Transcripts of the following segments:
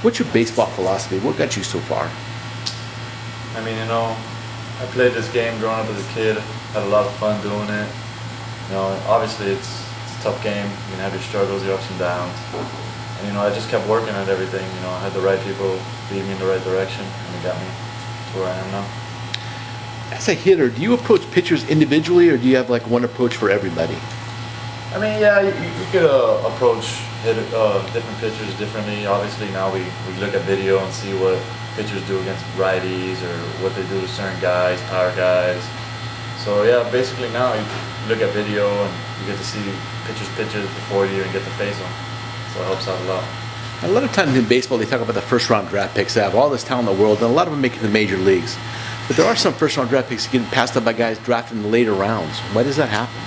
What's your baseball philosophy? What got you so far? I mean, I played this game growing up as a kid. Had a lot of fun doing it. Obviously it's a tough game. You can have your struggles, your ups and downs. And I just kept working at everything. I had the right people lead me in the right direction, and it got me to where I am now. As a hitter, do you approach pitchers individually, or do you have like one approach for everybody? I mean, yeah, you could approach different pitchers differently. Obviously, now we look at video and see what pitchers do against righties or what they do to certain guys, power guys. So yeah, basically now you look at video and you get to see pitches before you and get to face them. So it helps out a lot. A lot of times in baseball, they talk about the first-round draft picks. They have all this talent in the world, and a lot of them make it to the major leagues. But there are some first-round draft picks getting passed up by guys drafted in the later rounds. Why does that happen?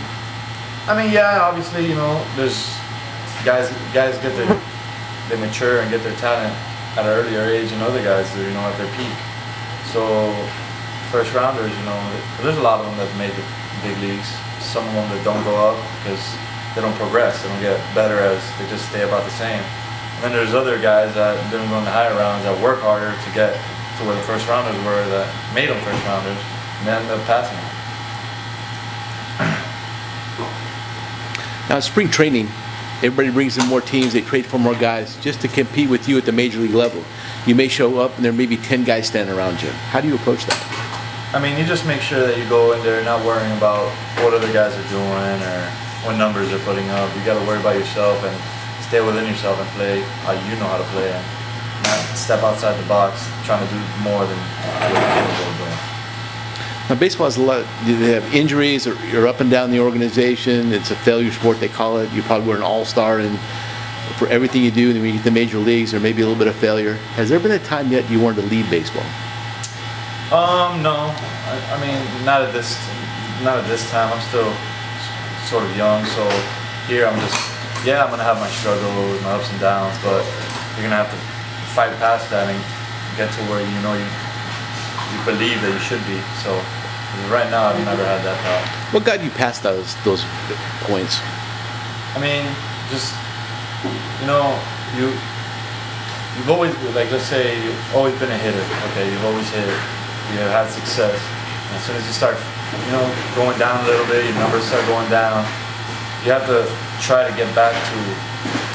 I mean, yeah, obviously, there's guys they mature and get their talent at an earlier age than other guys do, at their peak. So first rounders, there's a lot of them that made the big leagues. Some of them that don't go up because they don't progress. They don't get better as they just stay about the same. And then there's other guys that didn't go in the higher rounds that work harder to get to where the first rounders were that made them first rounders and then end up passing them. Now, spring training, everybody brings in more teams. They trade for more guys just to compete with you at the major league level. You may show up and there may be 10 guys standing around you. How do you approach that? I mean, you just make sure that you go in there not worrying about what other guys are doing or what numbers they're putting up. You got to worry about yourself and stay within yourself and play how you know how to play and not step outside the box trying to do more than what you're capable of doing. Now, baseball has a lot. They have injuries, or you're up and down the organization. It's a failure sport, they call it. You probably were an all-star and for everything you do, and then when you get to the major leagues, there may be a little bit of failure. Has there been a time yet you wanted to leave baseball? No. I mean, not at this time. I'm still sort of young, so here I'm gonna have my struggles, my ups and downs, but you're gonna have to fight past that and get to where you believe that you should be. So right now, I've never had that thought. What got you past those points? I mean, just you've always, like, let's say you've always been a hitter. Okay, you've always hit. You've had success. And as soon as you start, going down a little bit, your numbers start going down. You have to try to get back to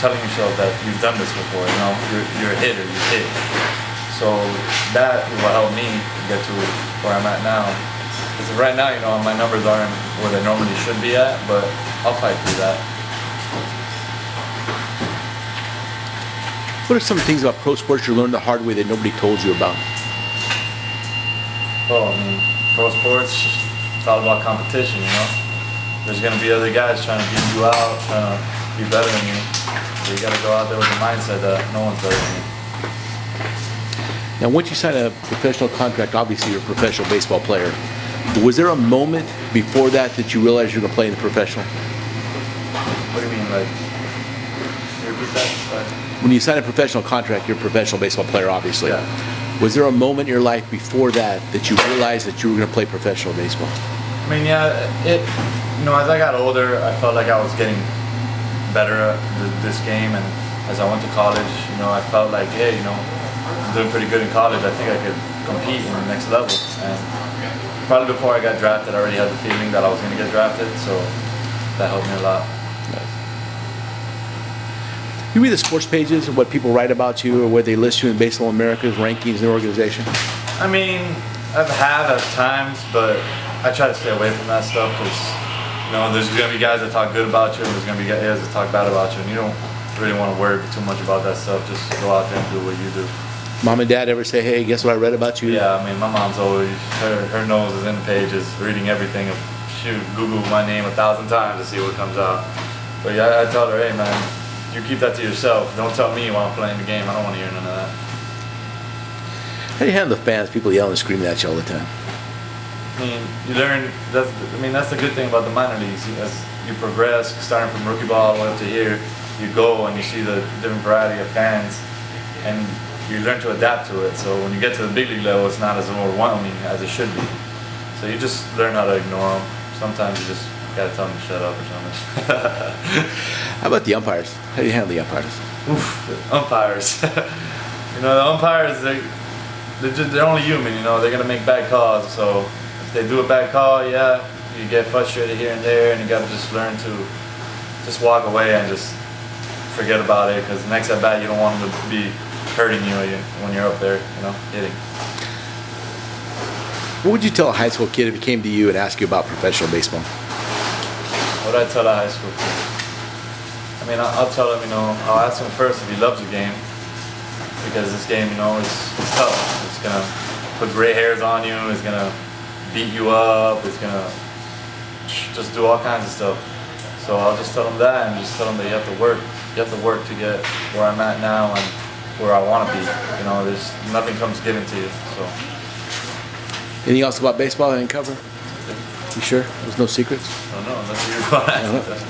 telling yourself that you've done this before. You're a hitter. You hit. So that will help me get to where I'm at now. Because right now, my numbers aren't where they normally should be at, but I'll fight through that. What are some things about pro sports you learned the hard way that nobody told you about? Oh, I mean, pro sports, it's all about competition, There's going to be other guys trying to beat you out, trying to be better than you. So you got to go out there with the mindset that no one's better than you. Now, once you sign a professional contract, obviously you're a professional baseball player. Was there a moment before that you realized you're going to play in the professional? What do you mean, like? Can you repeat that? Sorry. When you sign a professional contract, you're a professional baseball player, obviously. Yeah. Was there a moment in your life before that you realized that you were going to play professional baseball? I mean, yeah, as I got older, I felt like I was getting better at this game, and as I went to college, I felt like, hey, I'm doing pretty good in college. I think I could compete in the next level. And probably before I got drafted, I already had the feeling that I was going to get drafted, so that helped me a lot. You read the sports pages of what people write about you or where they list you in Baseball America's rankings in their organization? I mean, I have at times, but I try to stay away from that stuff because, there's going to be guys that talk good about you and there's going to be guys that talk bad about you, and you don't really want to worry too much about that stuff. Just go out there and do what you do. Mom and Dad ever say, hey, guess what I read about you? Yeah, I mean, my mom's always, her nose is in the pages, reading everything. She would Google my name 1,000 times to see what comes out. But yeah, I tell her, hey man, you keep that to yourself. Don't tell me while I'm playing the game. I don't want to hear none of that. How do you handle the fans, people yelling and screaming at you all the time? I mean, you learn, that's the good thing about the minor leagues. As you progress, starting from rookie ball all the way up to here, you go and you see the different variety of fans, and you learn to adapt to it. So when you get to the big league level, it's not as overwhelming as it should be. So you just learn how to ignore them. Sometimes you just gotta tell them to shut up or something. How about the umpires? How do you handle the umpires? Oof, umpires. You know, the umpires, they're only human. You know, they're gonna make bad calls. So if they do a bad call, yeah, you get frustrated here and there, and you gotta just learn to just walk away and just forget about it. Because next at bat, you don't want them to be hurting you when you're up there, you know, hitting. What would you tell a high school kid if he came to you and asked you about professional baseball? What would I tell a high school kid? I mean, I'll tell him, you know, I'll ask him first if he loves the game, because this game, you know, it's tough. It's gonna put gray hairs on you. It's gonna beat you up. It's gonna just do all kinds of stuff. So I'll just tell him that, and just tell him that you have to work. You have to work to get where I'm at now and where I want to be. You know, there's nothing comes given to you. So. Anything else about baseball I didn't cover? You sure? There's no secrets? I don't know. That's what you're going to ask.